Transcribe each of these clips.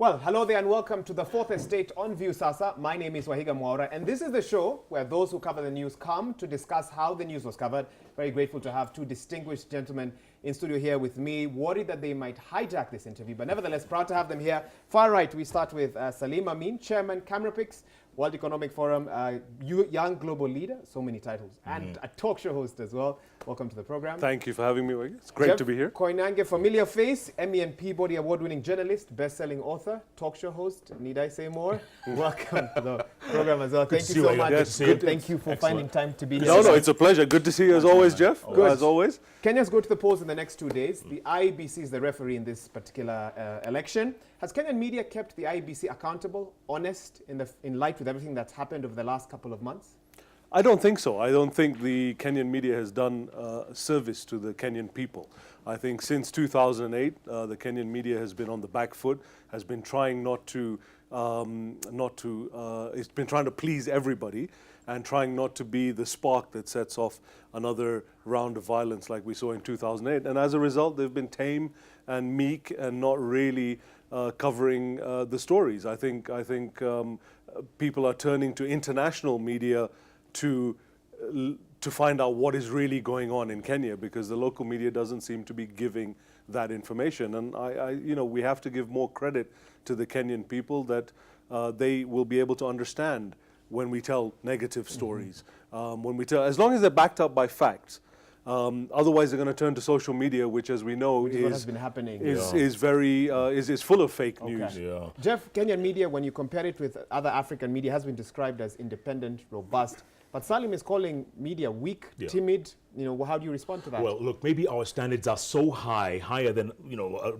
Well, hello there and welcome to the Fourth Estate on View Sasa. My name is Waihiga Mwaura and this is the show where those who cover the news come to discuss how the news was covered. Very grateful to have two distinguished gentlemen in studio here with me, worried that they might hijack this interview, but nevertheless proud to have them here. Far right, we start with Salim Amin, Chairman, CameraPix, World Economic Forum, young global leader, so many titles, and a talk show host as well. Welcome to the program. Thank you for having me. It's great to be here. Koinange, familiar face, Emmy and Peabody award-winning journalist, best-selling author, talk show host. Need I say more? Welcome to the program as well. Thank you so much. Yes, thank you for finding time to be here. No, it's a pleasure. Good to see you as always, Jeff. Good. As always. Kenya's go to the polls in the next 2 days. The IEBC is the referee in this particular election. Has Kenyan media kept the IEBC accountable, honest, in light with everything that's happened over the last couple of months? I don't think so. I don't think the Kenyan media has done service to the Kenyan people. I think since 2008, the Kenyan media has been on the back foot, has been trying it's been trying to please everybody and trying not to be the spark that sets off another round of violence like we saw in 2008. And as a result, they've been tame and meek and not really covering the stories. I think people are turning to international media to find out what is really going on in Kenya, because the local media doesn't seem to be giving that information. And we have to give more credit to the Kenyan people that they will be able to understand when we tell negative stories. When we tell, as long as they're backed up by facts. Otherwise, they're going to turn to social media, which, as we know, what has been happening. is full of fake news. Yeah. Jeff, Kenyan media, when you compare it with other African media, has been described as independent, robust. But Salim is calling media weak, timid. How do you respond to that? Well, look, maybe our standards are so high, higher than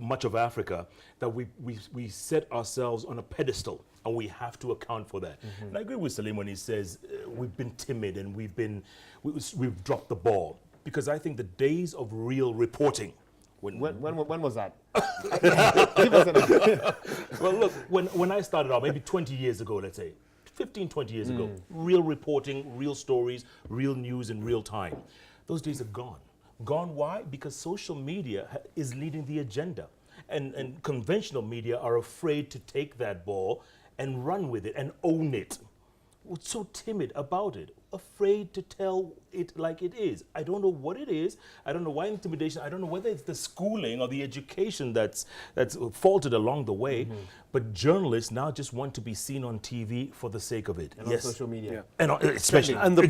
much of Africa, that we set ourselves on a pedestal, and we have to account for that. And I agree with Salim when he says we've been timid and we've dropped the ball, because I think the days of real reporting. When was that? Well, look, when I started out, maybe 20 years ago, let's say, 15, 20 years ago, real reporting, real stories, real news in real time. Those days are gone. Gone, why? Because social media is leading the agenda. And conventional media are afraid to take that ball and run with it and own it. We're so timid about it, afraid to tell it like it is. I don't know what it is. I don't know why intimidation. I don't know whether it's the schooling or the education that's faltered along the way. But journalists now just want to be seen on TV for the sake of it. And on social media. Yeah. And especially. And one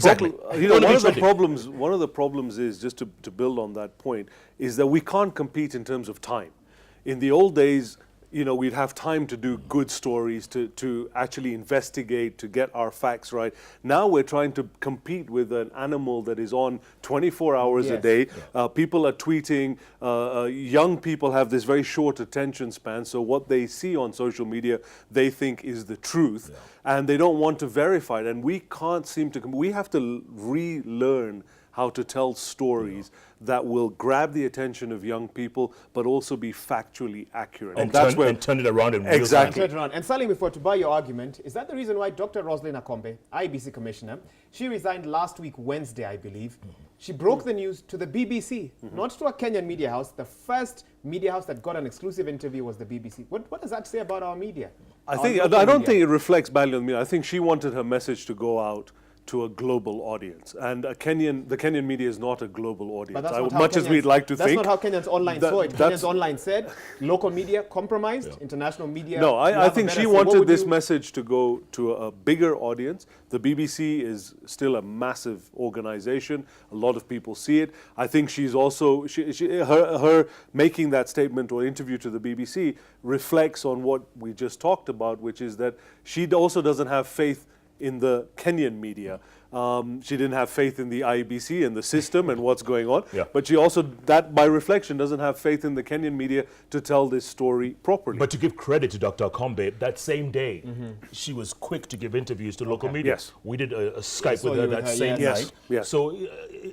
of the problems is, just to build on that point, is that we can't compete in terms of time. In the old days, we'd have time to do good stories, to actually investigate, to get our facts right. Now we're trying to compete with an animal that is on 24 hours a day. People are tweeting. Young people have this very short attention span, so what they see on social media, they think is the truth, and they don't want to verify it. And we can't seem to, we have to relearn how to tell stories that will grab the attention of young people, but also be factually accurate. And turn it around in real time. Exactly. Turn it around. And Salim, before to buy your argument, is that the reason why Dr. Roslyn Akombe, IEBC commissioner, she resigned last week, Wednesday, I believe. She broke the news to the BBC, not to a Kenyan media house. The first media house that got an exclusive interview was the BBC. What does that say about our media? I don't think it reflects badly on media. I think she wanted her message to go out to a global audience, and the Kenyan media is not a global audience, much as we'd like to think. That's not how Kenyans Online saw it. Kenyans Online said local media compromised, international media. No, I think she wanted this message to go to a bigger audience. The BBC is still a massive organization. A lot of people see it. I think she's also, her making that statement or interview to the BBC reflects on what we just talked about, which is that she also doesn't have faith in the Kenyan media. She didn't have faith in the IEBC and the system and what's going on. But she also, that by reflection, doesn't have faith in the Kenyan media to tell this story properly. But to give credit to Dr. Akombe, that same day, she was quick to give interviews to local media. Yes. We did a Skype with her that same night. Yes. So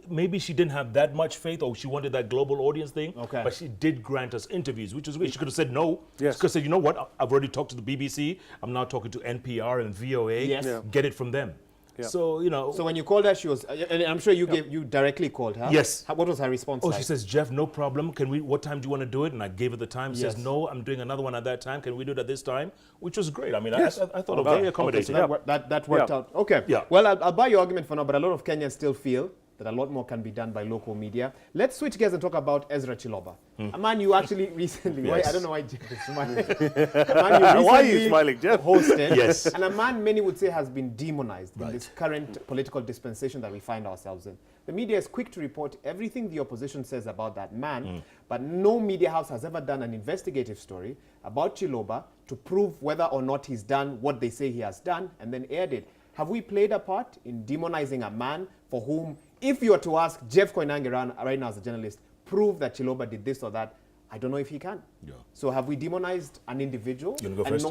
maybe she didn't have that much faith, or she wanted that global audience thing, but she did grant us interviews, which is great. She could have said no. She could have said, you know what, I've already talked to the BBC, I'm now talking to NPR and VOA, get it from them. Yeah. So, you know. So when you called her, she was, and I'm sure you directly called her. Yes. What was her response Oh, like? she says, Jeff, no problem. What time do you want to do it? And I gave her the time. She Yes. says, no, I'm doing another one at that time. Can we do it at this time? Which was great. I mean, Yes. I thought Okay. very Okay, accommodating. so that worked Yeah. out. Okay. Yeah. Well, I'll buy your argument for now, but a lot of Kenyans still feel that a lot more can be done by local media. Let's switch gears and talk about Ezra Chiloba, a man you actually recently, Yes. I don't know why Jeff is smiling. A man you Why are you recently smiling, Jeff? hosted, Yes. and a man many would say has been demonized in Right. this current political dispensation that we find ourselves in. The media is quick to report everything the opposition says about that man, but no media house has ever done an investigative story about Chiloba to prove whether or not he's done what they say he has done and then aired it. Have we played a part in demonizing a man for whom, if you were to ask Jeff Koinange right now as a journalist, prove that Chiloba did this or that, I don't know if he can. Yeah. So have we demonized an individual You wanna go and first?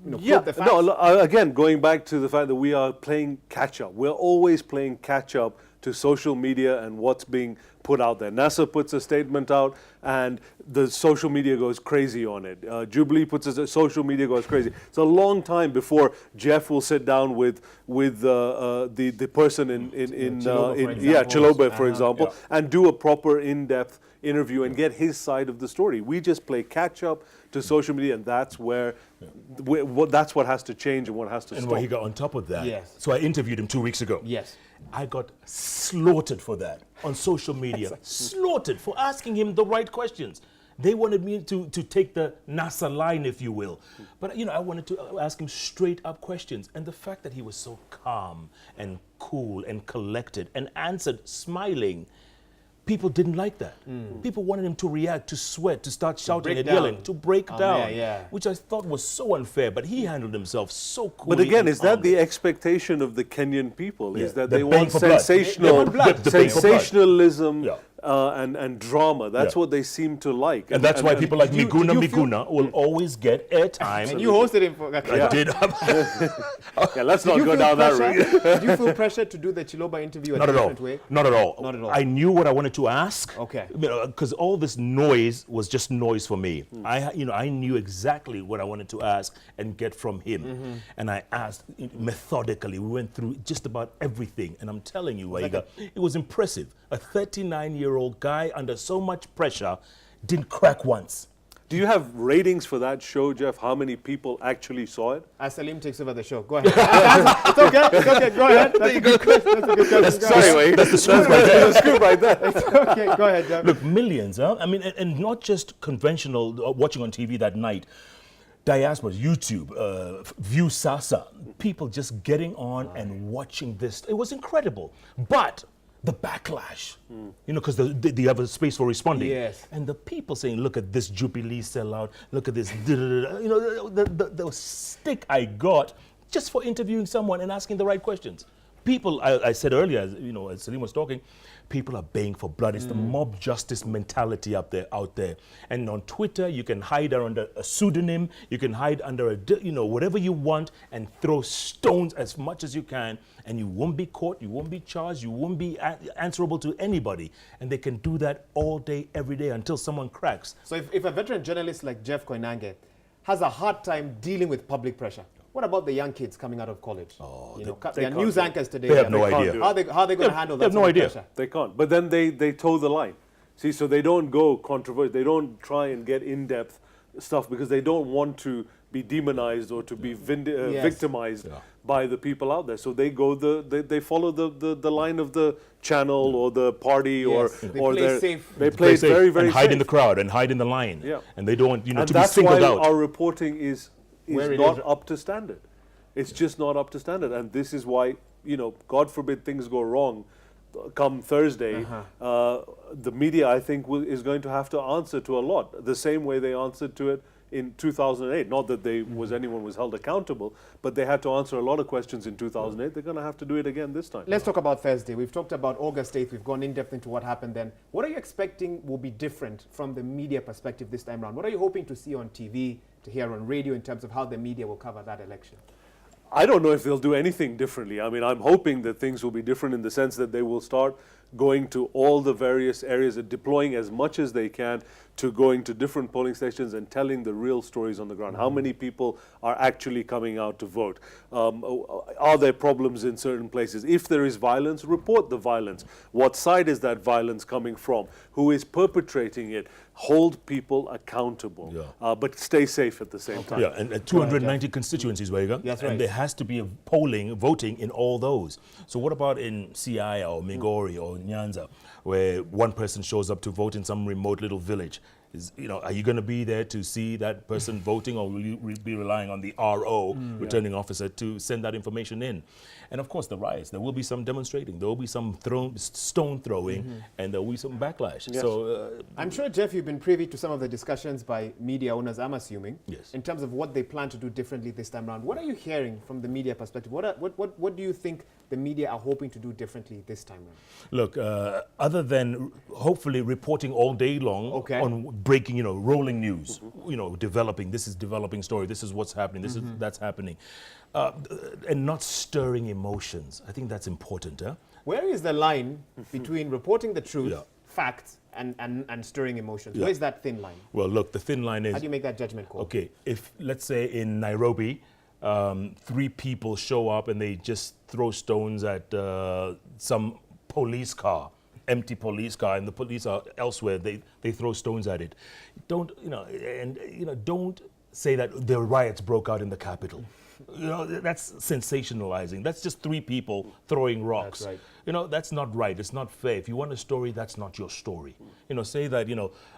not Yeah, probe the facts? no, again, going back to the fact that we are playing catch up. We're always playing catch up to social media and what's being put out there. NASA puts a statement out and the social media goes crazy on it. Jubilee puts a social media goes crazy. It's a long time before Jeff will sit down with the person in Chiloba, for example, and do a proper in-depth interview and get his side of the story. We just play catch up to social media, and that's where that's what has to change and what has to And stop. Waihiga, on top of that, Yes. so I interviewed him 2 weeks ago. Yes. I got slaughtered for that on social media. Slaughtered for asking him the right questions. They wanted me to take the NASA line, if you will. But, you know, I wanted to ask him straight up questions. And the fact that he was so calm and cool and collected and answered smiling, people didn't like that. People wanted him to react, to sweat, to start shouting break and down. yelling, to break down, yeah. which I thought was so unfair. But he handled himself so cool. But again, is that the expectation of the Kenyan people? Yeah. Is that They're they paying want for blood. sensational, They want blood. They're paying for blood. sensationalism Yeah. and drama? That's Yeah. what they seem to like. And that's why people like did you Miguna feel- Miguna will always get airtime. And you hosted him for that. I did. Yeah, let's Did not you go feel down that pressure? route. Did you feel pressure to do the Chiloba interview Not a at all. different way? Not at all. Not at all. I knew what I wanted to ask. Okay. Because all this noise was just noise for me. I knew exactly what I wanted to ask and get from him. And I asked methodically. We went through just about everything. And I'm telling you, Waihiga, it was impressive. A 39-year-old guy under so much pressure didn't crack once. Do you have ratings for that show, Jeff? How many people actually saw it? As Salim takes over the show, go ahead. It's okay, go ahead. That's a good question. That's a good question. Go ahead. Sorry, That's the scoop right there. the scoop right there. Okay, go ahead, Jeff. Look, millions, huh? I mean, and not just conventional watching on TV that night. Diasporas, YouTube, View Sasa, people just getting on and watching this. It was incredible. But the backlash, you know, because they have a space for responding. Yes. And the people saying, look at this Jubilee sellout, look at this, you know, the stick I got just for interviewing someone and asking the right questions. People, I said earlier, you know, as Salim was talking, people are baying for blood. It's the mob justice mentality out there. And on Twitter, you can hide under a pseudonym, you can hide under whatever you want and throw stones as much as you can, and you won't be caught, you won't be charged, you won't be answerable to anybody. And they can do that all day, every day until someone cracks. So if a veteran journalist like Jeff Koinange has a hard time dealing with public pressure, what about the young kids coming out of college? They're news anchors today. They have no can't idea. do it. How are they going to handle that? They have no sort of idea. pressure? They can't. But then they toe the line. See, so they don't go controversial. They don't try and get in-depth stuff because they don't want to be demonized or to be victimized by the people out there. So they go they follow the line of the channel or the party Yes. They or play their safe. they play it safe very very and hide safe. in the crowd and hide in the line. Yeah. And they don't want And to be that's singled why out. our reporting is Where it not is. up to standard. It's just not up to standard, and this is why, God forbid things go wrong. Come Thursday, the media, I think, is going to have to answer to a lot. The same way they answered to it in 2008. Not that anyone was held accountable, but they had to answer a lot of questions in 2008. They're going to have to do it again this time. Let's talk about Thursday. We've talked about August 8th. We've gone in depth into what happened then. What are you expecting will be different from the media perspective this time around? What are you hoping to see on TV, to hear on radio in terms of how the media will cover that election? I don't know if they'll do anything differently. I mean, I'm hoping that things will be different in the sense that they will start going to all the various areas and deploying as much as they can to going to different polling stations and telling the real stories on the ground. How many people are actually coming out to vote? Are there problems in certain places? If there is violence, report the violence. What side is that violence coming from? Who is perpetrating it? Hold people accountable, but stay safe at the same time. Yeah, and 290 constituencies, Waihiga. That's right. And there has to be a voting in all those. So what about in Siaya or Migori or Nyanza, where one person shows up to vote in some remote little village? Are you going to be there to see that person voting, or will you be relying on the RO, returning officer, to send that information in? And of course, the riots. There will be some demonstrating. There will be some stone throwing, and there will be some backlash. Yes. So I'm sure, Jeff, you've been privy to some of the discussions by media owners, I'm assuming, Yes. in terms of what they plan to do differently this time around. What are you hearing from the media perspective? What do you think the media are hoping to do differently this time around? Look, other than hopefully reporting all day long on breaking, rolling news, developing, this is developing story, this is what's happening, this is that's happening, and not stirring emotions. I think that's important. Where is the line between reporting the truth, facts, and stirring emotions? Where is that thin line? Well, look, the thin line is... How do you make that judgment call? Okay, if, let's say in Nairobi, 3 people show up and they just throw stones at some police car, empty police car, and the police are elsewhere, they throw stones at it. Don't say that the riots broke out in the capital. That's sensationalizing. That's just 3 people throwing rocks. That's right. That's not right. It's not fair. If you want a story, that's not your story. Say that,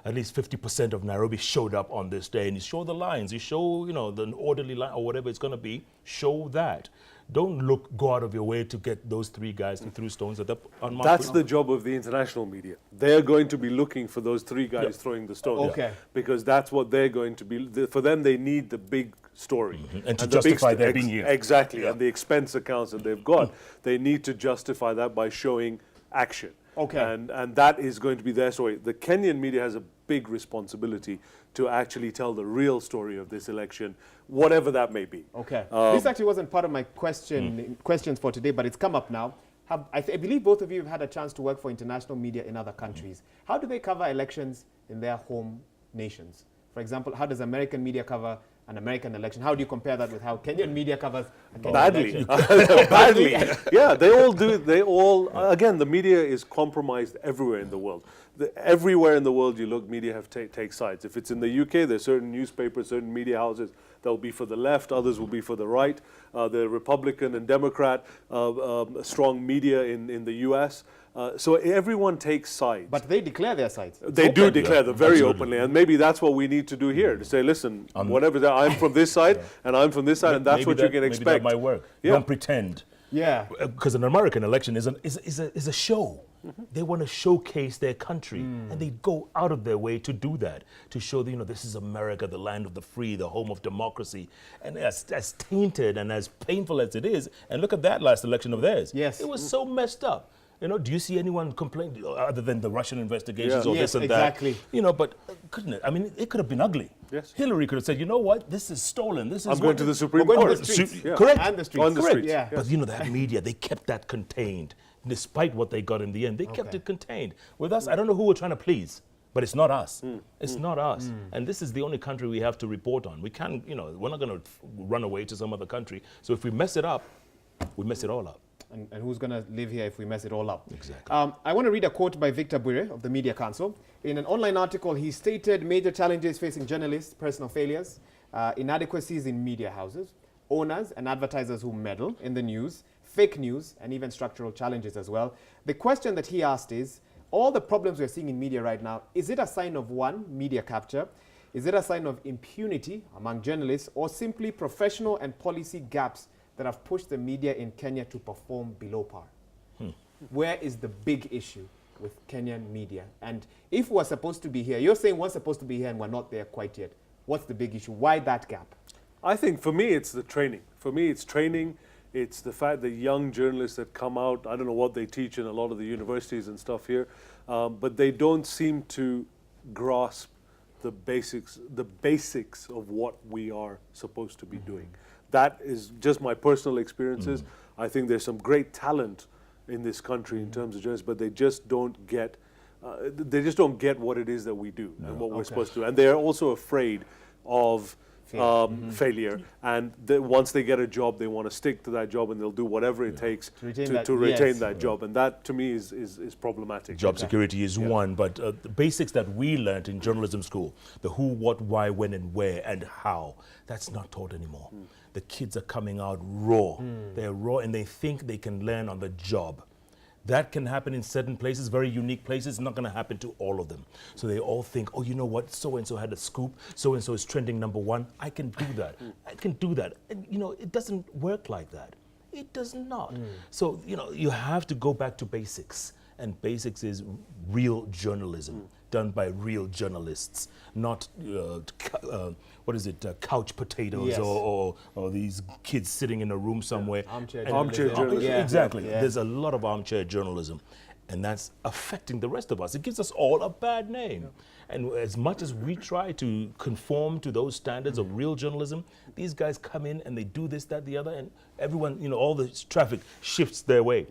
at least 50% of Nairobi showed up on this day, and you show the lines, you show, the orderly line or whatever it's going to be, show that. Don't go out of your way to get those 3 guys to throw stones at the unmarked. That's the job of the international media. They're going to be looking for those 3 guys throwing the stones. Okay. Because that's what they're going to be. For them, they need the big story. And to justify their being here. Exactly. And the expense accounts that they've got, they need to justify that by showing action. Okay. And that is going to be their story. The Kenyan media has a big responsibility to actually tell the real story of this election, whatever that may be. Okay. This actually wasn't part of my questions for today, but it's come up now. I believe both of you have had a chance to work for international media in other countries. How do they cover elections in their home nations? For example, how does American media cover an American election? How do you compare that with how Kenyan media covers a Kenyan Badly. election? Badly. Yeah, they all do. Again, the media is compromised everywhere in the world. Everywhere in the world you look, media have take sides. If it's in the UK, there's certain newspapers, certain media houses that will be for the left, others will be for the right. The Republican and Democrat, strong media in the US. So everyone takes sides. But they declare their sides. They do declare them very openly, and maybe that's what we need to do here, to say, listen, whatever, I'm from this side, and I'm from this side, and that's what you can expect. Maybe that might work. Yeah. Don't pretend. Yeah. Because an American election is a show. They want to showcase their country, and they go out of their way to do that, to show that, this is America, the land of the free, the home of democracy. And as tainted and as painful as it is, and look at that last election of theirs. Yes. It was so messed up. Do you see anyone complain other than the Russian investigations or Yes, this and exactly. that? But couldn't it? I mean, it could have been ugly. Yes. Hillary could have said, you know what, this is stolen. This is I'm going to the Supreme We're going Court. to the streets. Yeah. Correct. And the streets. On the Correct. streets. Yeah. But that media, they kept that contained. Despite what they got in the end, they kept it contained. With us, I don't know who we're trying to please, but it's not us. It's not us. And this is the only country we have to report on. We can't, we're not going to run away to some other country. So if we mess it up, we mess it all up. And who's going to live here if we mess it all up? Exactly. I want to read a quote by Victor Bure of the Media Council. In an online article, he stated major challenges facing journalists, personal failures, inadequacies in media houses, owners and advertisers who meddle in the news, fake news, and even structural challenges as well. The question that he asked is, all the problems we're seeing in media right now, is it a sign of, 1, media capture? Is it a sign of impunity among journalists, or simply professional and policy gaps that have pushed the media in Kenya to perform below par? Where is the big issue with Kenyan media? And if we're supposed to be here, you're saying we're supposed to be here and we're not there quite yet. What's the big issue? Why that gap? I think for me, it's the training. For me, it's training. It's the fact that young journalists that come out, I don't know what they teach in a lot of the universities and stuff here, but they don't seem to grasp the basics of what we are supposed to be doing. That is just my personal experiences. I think there's some great talent in this country in terms of journalists, but they just don't get they just don't get what it is that we do and what we're supposed to do. And they're also afraid of failure. And once they get a job, they want to stick to that job, and they'll do whatever it takes to retain that job. And that, to me, is problematic. Job security is one, but the basics that we learned in journalism school, the who, what, why, when, and where, and how, that's not taught anymore. The kids are coming out raw. They're raw, and they think they can learn on the job. That can happen in certain places, very unique places. It's not going to happen to all of them. So they all think, oh, you know what? So-and-so had a scoop. So-and-so is trending #1. I can do that. I can do that. And, you know, it doesn't work like that. It does not. So, you know, you have to go back to basics. And basics is real journalism done by real journalists, not couch potatoes or these kids sitting in a room somewhere. Armchair journalism. Exactly. There's a lot of armchair journalism, and that's affecting the rest of us. It gives us all a bad name. And as much as we try to conform to those standards of real journalism, these guys come in and they do this, that, the other, and everyone, you know, all the traffic shifts their way.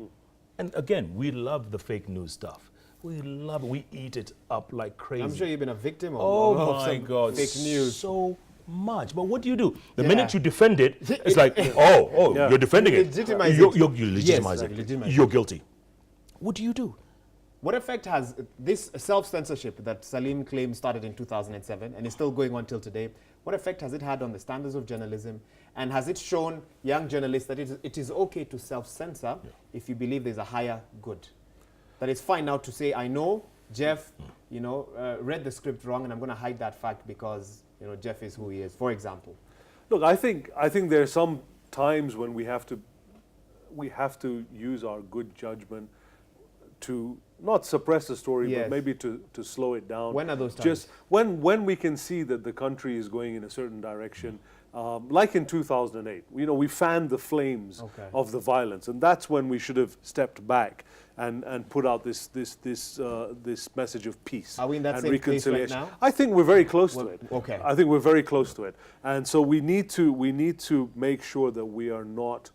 And again, we love the fake news stuff. We love it. We eat it up like crazy. I'm sure you've been a victim of, my God, fake news. So much. But what do? The minute you defend it, it's like, you're defending it. You're legitimizing it. You're guilty. What do? What effect has this self-censorship that Salim claims started in 2007 and is still going on till today, what effect has it had on the standards of journalism? And has it shown young journalists that it is okay to self-censor if you believe there's a higher good? That it's fine now to say, I know Jeff, you know, read the script wrong, and I'm going to hide that fact because, you know, Jeff is who he is, for example. Look, I think there are some times when we have to use our good judgment to not suppress the story, but maybe to slow it down. When are those times? Just when we can see that the country is going in a certain direction. Like in 2008, you know, we fanned the flames of the violence, and that's when we should have stepped back and put out this message of peace. Are we in that and same reconciliation. place right now? I think we're very close to it. Okay. I think we're very close to it, and so we need to make sure that we are not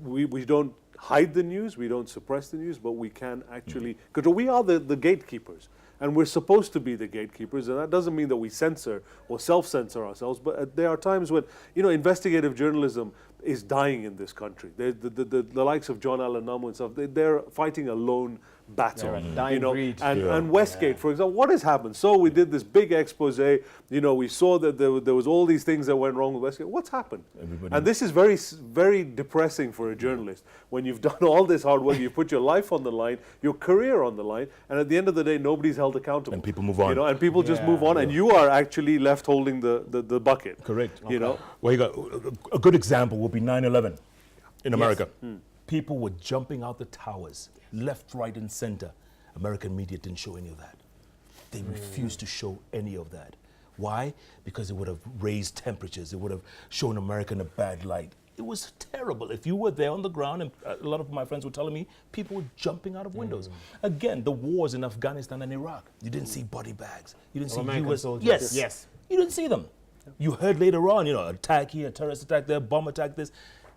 we don't hide the news, we don't suppress the news, but we can actually, because we are the gatekeepers. And we're supposed to be the gatekeepers, and that doesn't mean that we censor or self-censor ourselves, but there are times when, you know, investigative journalism is dying in this country. The likes of John Allen Namu and stuff, they're fighting a lone battle, you know, and Westgate, for example, what has happened? So we did this big expose, you know, we saw that there was all these things that went wrong with Westgate. What's happened? And this is very, very depressing for a journalist. When you've done all this hard work, you put your life on the line, your career on the line, and at the end of the day, nobody's held accountable. And people move on. You know, and people just move on, and you are actually left holding the bucket. Correct. You know? Well, a good example would be 9/11 in America. People were jumping out the towers, left, right, and center. American media didn't show any of that. They refused to show any of that. Why? Because it would have raised temperatures. It would have shown America in a bad light. It was terrible. If you were there on the ground, and a lot of my friends were telling me, people were jumping out of windows. Again, the wars in Afghanistan and Iraq, you didn't see body bags. You didn't see American soldiers. Yes. You didn't see them. You heard later on, you know, attack here, terrorist attack there, bomb attack this.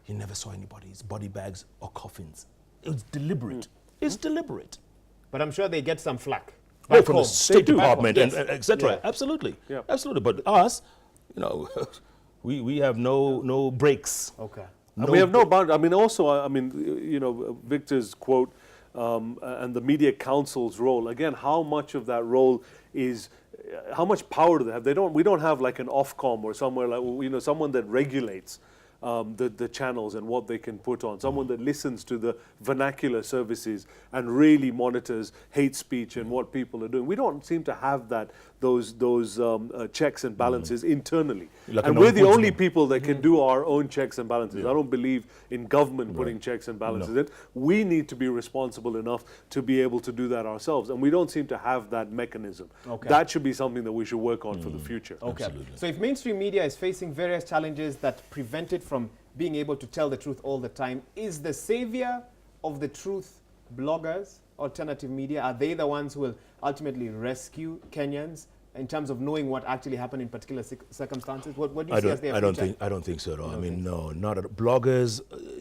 You never saw anybody's body bags or coffins. It was deliberate. It's deliberate. But I'm sure they get some flack. From the State Department and et cetera. Absolutely. Absolutely. But us, you know, we have no breaks. Okay. And we have no boundary. I mean, also, I mean, you know, Victor's quote and the media council's role. Again, how much of that role is, how much power do they have? We don't have like an Ofcom or somewhere like, you know, someone that regulates the channels and what they can put on, someone that listens to the vernacular services and really monitors hate speech and what people are doing. We don't seem to have those checks and balances internally. And we're the only people that can do our own checks and balances. I don't believe in government putting checks and balances in. We need to be responsible enough to be able to do that ourselves, and we don't seem to have that mechanism. That should be something that we should work on for the future. So if mainstream media is facing various challenges that prevent it from being able to tell the truth all the time, is the savior of the truth bloggers, alternative media? Are they the ones who will ultimately rescue Kenyans in terms of knowing what actually happened in particular circumstances? What do you see as their future? I don't think so at all. I mean, no, not at bloggers.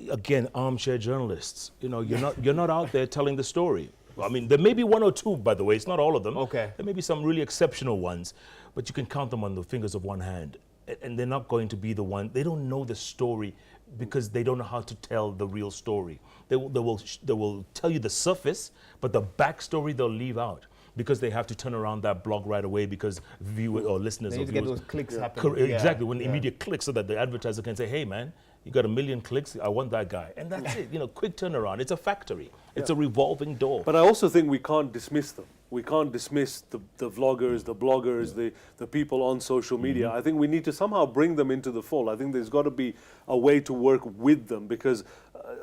Again, armchair journalists. You know, you're not out there telling the story. I mean, there may be one or two, by the way. It's not all of them. Okay. There may be some really exceptional ones, but you can count them on the fingers of one hand. And they're not going to be the one. They don't know the story because they don't know how to tell the real story. They will tell you the surface, but the backstory they'll leave out, because they have to turn around that blog right away because viewers or listeners They need or to viewers, get those clicks happening. exactly, when immediate clicks, so that the advertiser can say, hey man, you got 1 million clicks, I want that guy. And that's it, quick turnaround. It's a factory. It's a revolving door. But I also think we can't dismiss them. We can't dismiss the vloggers, the bloggers, the people on social media. I think we need to somehow bring them into the fold. I think there's got to be a way to work with them, because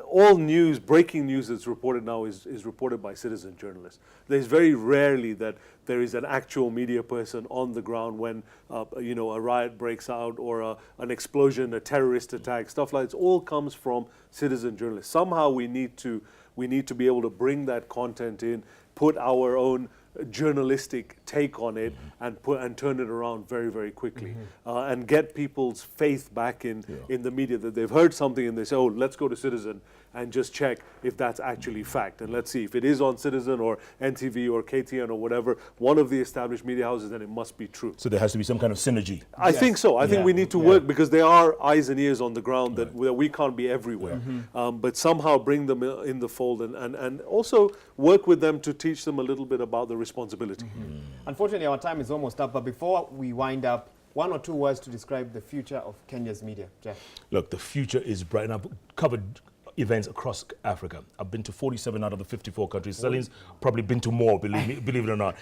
all news, breaking news that's reported now is reported by citizen journalists. There's very rarely that there is an actual media person on the ground when a riot breaks out, or an explosion, a terrorist attack, stuff like that. It all comes from citizen journalists. Somehow we need to be able to bring that content in, put our own journalistic take on it, and turn it around very, very quickly, and get people's faith back in the media, that they've heard something and they say, oh, let's go to Citizen and just check if that's actually fact, and let's see if it is on Citizen or NTV or KTN or whatever, one of the established media houses, then it must be true. So there has to be some kind of synergy. I think so. I think we need to work, because there are eyes and ears on the ground that we can't be everywhere, but somehow bring them in the fold, and also work with them to teach them a little bit about the responsibility. Unfortunately, our time is almost up, but before we wind up, 1 or 2 words to describe the future of Kenya's media. Jeff. Look, the future is bright, and I've covered events across Africa. I've been to 47 out of the 54 countries. Salim's probably been to more, believe it or not.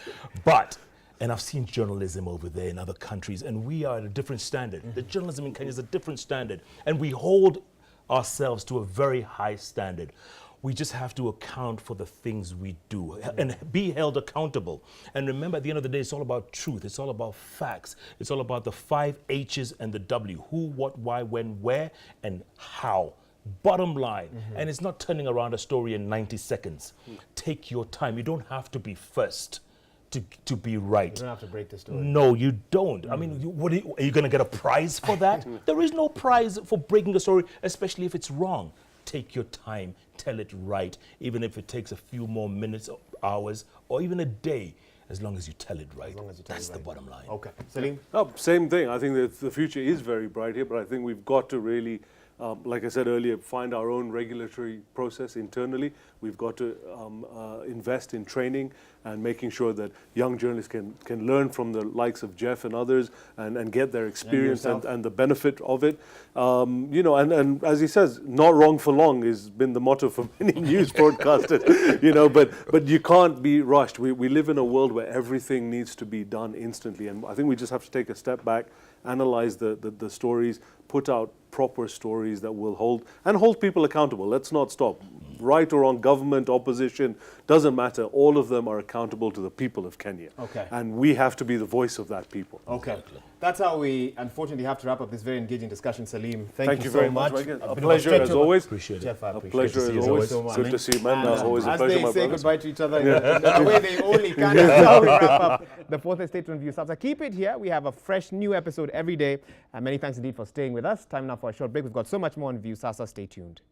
And I've seen journalism over there in other countries, and we are at a different standard. The journalism in Kenya is a different standard, and we hold ourselves to a very high standard. We just have to account for the things we do and be held accountable. And remember, at the end of the day, it's all about truth. It's all about facts. It's all about the 5 H's and the W. Who, what, why, when, where, and how. Bottom line. And it's not turning around a story in 90 seconds. Take your time. You don't have to be first to be right. You don't have to break the story. No, you don't. I mean, are you going to get a prize for that? There is no prize for breaking a story, especially if it's wrong. Take your time, tell it right, even if it takes a few more minutes or hours or even a day, as long as you tell it right. That's the bottom line. Okay. Salim? No, same thing. I think that the future is very bright here, but I think we've got to really, like I said earlier, find our own regulatory process internally. We've got to invest in training and making sure that young journalists can learn from the likes of Jeff and others, and get their experience and the benefit of it. And as he says, not wrong for long has been the motto for many news broadcasters. But you can't be rushed. We live in a world where everything needs to be done instantly, and I think we just have to take a step back, analyze the stories, put out proper stories that will hold people accountable. Let's not stop. Right or wrong, government, opposition, doesn't matter. All of them are accountable to the people of Kenya. Okay. And we have to be the voice of that people. Okay. Exactly. That's how we unfortunately have to wrap up this very engaging discussion. Salim, thank you very so much. A pleasure as always. Appreciate it. Jeff, I A appreciate pleasure as always. So much. Good to see you, man. That's always a as pleasure, they my say brother. goodbye to each other in the way they only can. That's how we wrap up the 4th Estate Review. So keep it here. We have a fresh new episode every day. And many thanks indeed for staying with us. Time now for a short break. We've got so much more on View Sasa. Stay tuned.